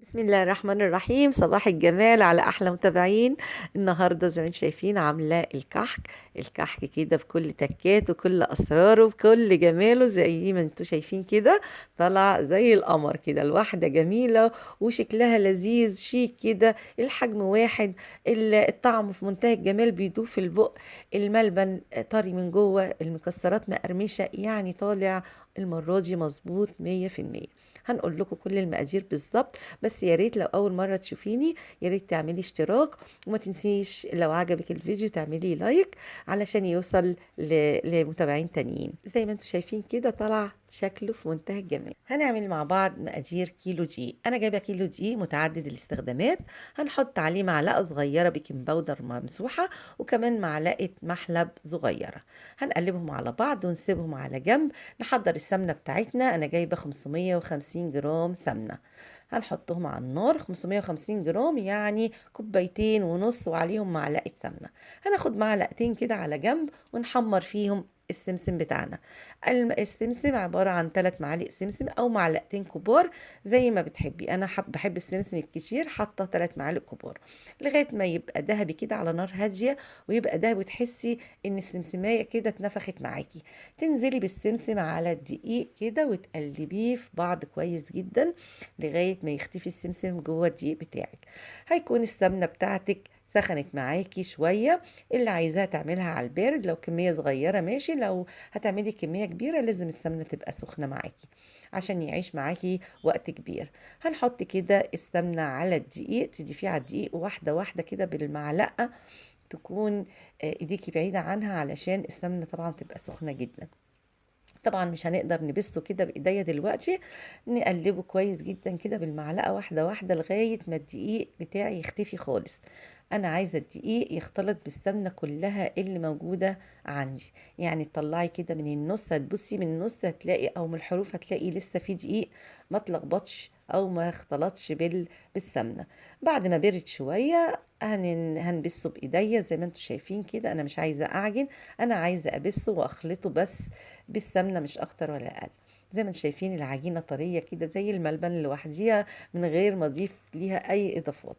بسم الله الرحمن الرحيم. صباح الجمال على احلى متابعين. النهارده زي ما انتم شايفين عامله الكحك كده بكل تكات وكل اسراره وكل جماله زي ما انتم شايفين كده. طالع زي القمر كده، الواحده جميله وشكلها لذيذ شيك كده، الحجم واحد، الطعم في منتهى الجمال بيدوب في البق. الملبن طري من جوه، المكسرات مقرمشه، يعني طالع المره دي مظبوط 100%. هنقول لكم كل المقادير بالظبط، بس يا ريت لو اول مره تشوفيني يا ريت تعملي اشتراك، وما تنسيش لو عجبك الفيديو تعملي لايك علشان يوصل لمتابعين تانيين. زي ما انتم شايفين كده طلع شكله في منتهى الجمال. هنعمل مع بعض مقادير كيلو دقيق. انا جايبه كيلو دقيق متعدد الاستخدامات. هنحط عليه معلقه صغيره بيكنج باودر ممسوحه، وكمان معلقه محلب صغيره. هنقلبهم على بعض ونسيبهم على جنب. نحضر السمنه بتاعتنا. انا جايبه 550 جرام سمنه. هنحطهم على النار 550 جرام، يعني كوبايتين ونص، وعليهم معلقة سمنة. هناخد معلقتين كده على جنب ونحمر فيهم السمسم بتاعنا. السمسم عبارة عن 3 معالق سمسم أو معلقتين كبار زي ما بتحبي. أنا بحب السمسم الكتير، حاطة 3 معالق كبار لغاية ما يبقى ذهبي كده على نار هادية، ويبقى ذهبي وتحسي إن السمسمية كده اتنفخت معاكي. تنزلي بالسمسم على الدقيق كده وتقلبيه في بعض كويس جدا لغاية ما يختفي السمسم جوه الدقيق بتاعك. هيكون السمنة بتاعتك سخنت معاكي شوية. اللي عايزاها تعملها على البارد، لو كمية صغيرة ماشي، لو هتعملي كمية كبيرة لازم السمنة تبقى سخنة معاكي عشان يعيش معاكي وقت كبير. هنحط كده السمنة على الدقيق، تضيفيه على الدقيق واحدة واحدة كده بالمعلقة، تكون ايديكي بعيدة عنها علشان السمنة طبعا تبقى سخنة جدا. طبعا مش هنقدر نبسه كده بايديا دلوقتي. نقلبه كويس جدا كده بالمعلقه واحده واحده لغايه ما الدقيق بتاعي يختفي خالص. انا عايزه الدقيق يختلط بالسمنه كلها اللي موجوده عندي. يعني تطلعي كده من النص، هتبصي من النص هتلاقي او من الحروف هتلاقي لسه في دقيق ما اتلخبطش او ما اختلطش بالسمنه. بعد ما برد شويه هنبسه بايديا زي ما انتم شايفين كده. انا مش عايزه اعجن، انا عايزه ابسه واخلطه بس بالسمنه، مش اكتر ولا اقل. زي ما انتم شايفين العجينه طريه كده زي الملبن لوحديها من غير ما اضيف ليها اي اضافات.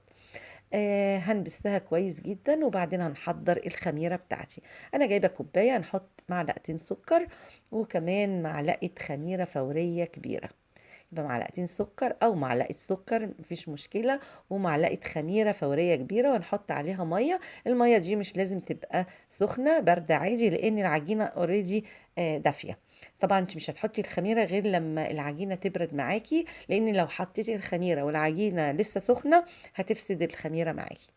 هنبسها كويس جدا وبعدين هنحضر الخميره بتاعتي. انا جايبه كوبايه، هنحط معلقتين سكر وكمان معلقه خميره فوريه كبيره. يبقى معلقتين سكر او معلقه سكر مفيش مشكله، ومعلقه خميره فوريه كبيره، ونحط عليها ميه. الميه دي مش لازم تبقى سخنه، بارده عادي، لان العجينه اوريدي دافيه. طبعا انت مش هتحطي الخميره غير لما العجينه تبرد معاكي، لان لو حطيتي الخميره والعجينه لسه سخنه هتفسد الخميره معاكي.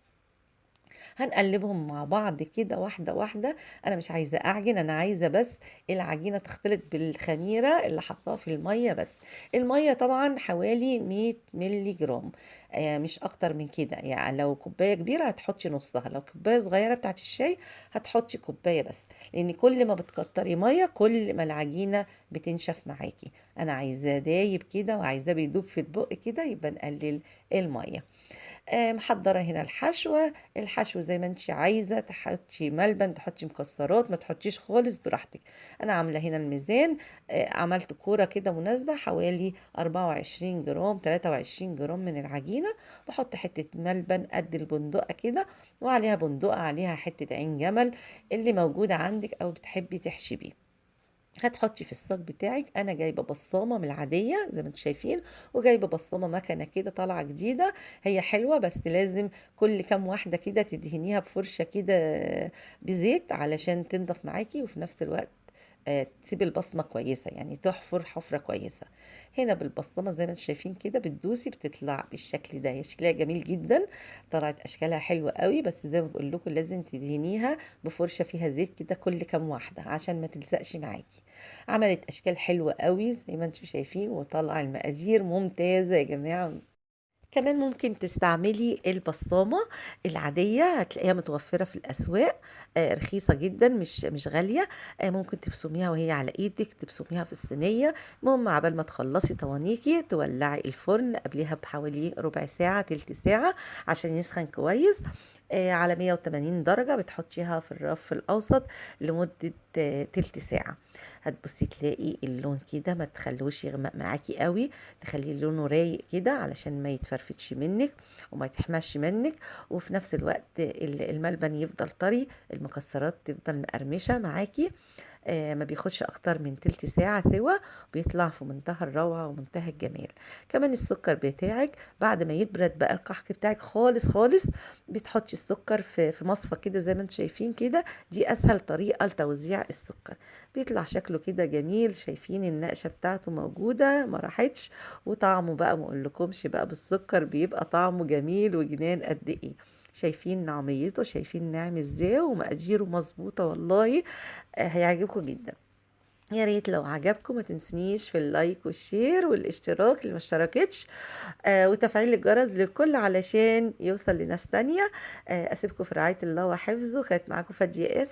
هنقلبهم مع بعض كده واحدة واحدة. أنا مش عايزة أعجن، أنا عايزة بس العجينة تختلط بالخميرة اللي حطاها في المية بس. المية طبعا حوالي 100 ملي جرام، مش أكتر من كده. يعني لو كوباية كبيرة هتحطي نصها، لو كوباية صغيرة بتاعت الشاي هتحطي كوباية بس، لأن كل ما بتكتري مية كل ما العجينة بتنشف معاكي. أنا عايزاه دايب كده وعايزاه بيدوب في البق كده، يبقى نقلل المية. محضرة هنا الحشوة. الحشو زي ما انت عايزة، تحطي ملبن، تحطي مكسرات، ما تحطيش خالص، براحتك. انا عاملة هنا الميزان، عملت كورة كده مناسبة حوالي 24 جرام 23 جرام من العجينة. بحط حتة ملبن قد البندقة كده، وعليها بندقة، عليها حتة عين جمل اللي موجودة عندك او بتحبي تحشي بيه. هتحطي في الصاج بتاعك. انا جايبه بصامه من العاديه زي ما انتم شايفين، وجايبه بصامه مكنه كده طالعه جديده. هي حلوه بس لازم كل كام واحده كده تدهنيها بفرشه كده بزيت علشان تنضف معاكي، وفي نفس الوقت تسيبي البصمه كويسه، يعني تحفر حفره كويسه. هنا بالبصمه زي ما انتم شايفين كده بتدوسي بتطلع بالشكل ده. هي شكلها جميل جدا، طلعت اشكالها حلوه قوي، بس زي ما بقول لكم لازم تدهنيها بفرشه فيها زيت كده كل كام واحده عشان ما تلزقش معاكي. عملت اشكال حلوه قوي زي ما انتم شايفين، وطلع المقادير ممتازه يا جماعه. كمان ممكن تستعملي البسطامة العادية، هتلاقيها متوفرة في الأسواق، رخيصة جدا، مش غالية. ممكن تبصميها وهي على ايدك، تبصميها في الصينية. المهم عبال ما تخلصي طوانيكي تولعي الفرن قبلها بحوالي ربع ساعة تلت ساعة عشان يسخن كويس. على 180 درجة، بتحطيها في الرف الأوسط لمدة تلت ساعة. هتبصي تلاقي اللون كده ما تخلوش يغمق معاكي قوي، تخليه لونه رايق كده علشان ما يتفرفتش منك وما يتحمش منك، وفي نفس الوقت الملبن يفضل طري، المكسرات تفضل مقرمشة معاكي. ما بياخدش اكتر من تلت ساعة سوا، بيطلع في منتهى الروعة ومنتهى الجمال. كمان السكر بتاعك بعد ما يبرد بقى القحك بتاعك خالص خالص، بتحطي السكر في مصفى كده زي ما انتم شايفين كده. دي اسهل طريقة لتوزيع السكر. بيطلع شكله كده جميل، شايفين النقشة بتاعته موجودة ما راحتش، وطعمه بقى ما اقولكمش بقى بالسكر بيبقى طعمه جميل وجنان قد ايه. شايفين نعميته، شايفين ناعم ازاي ومقاديره مظبوطة والله. هيعجبكم جدا. يا ريت لو عجبكم ما تنسونيش في اللايك والشير والاشتراك اللي ما اشتركتش، وتفعيل الجرس للكل علشان يوصل لناس تانية. اسيبكم في رعاية الله وحفظه. كانت معاكم فادية آسر.